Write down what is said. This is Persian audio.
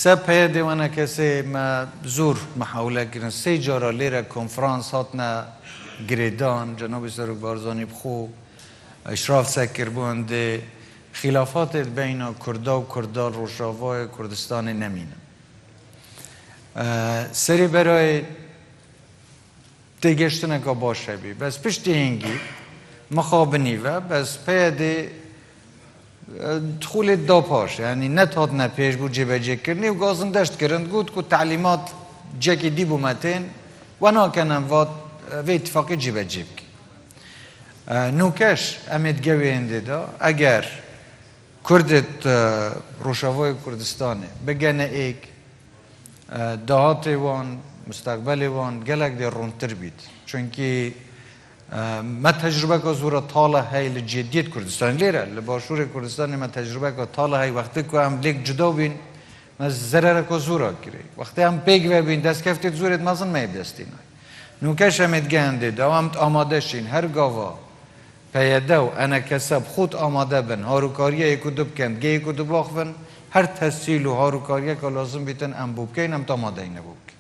سپه دیوانه کسی ما زور محاوله کردن 3 جارا لیره کنفرانس هاتنا گریدان جناب سروک بارزانی بخو اشراف سکر بونده خلافات بین کردا و کردان روشاوای کردستان نمینه سری برای تگشتنه که باشه بی بس پشتی اینگی مخابنی و بس پیده دخول دا پاش یعنی نتاد نپیش بود جبه جه کرنی و گازن دشت کرند گود که تعلیمات جکی دی بومتین و ناکنم واد و اتفاقی جبه جب کی نوکش امید گوینده دا اگر کردت روشاوای کردستانه بگنه ایک دهات وان مستقبل وان گلک دی رونتر بید چونکی ما تجربه که زورا طاله هایی جدیت کردستان لیره لباشور کردستان ما تجربه که طاله هایی وقتی که هم لیک جدا بین ما ضرر که زورا کری وقتی هم پیگ و بین دست کفتید زورت مازن میب دستین نوکش همید گنده دوامت آماده شین هر گاوا پیاده و انا کسب خود آماده بن هاروکاریه یکو دو بکند گه یکو دو باخون هر تحصیل و هاروکاریه که لازم بیتن ام بوبکین هم تا آماده اینه بوبکین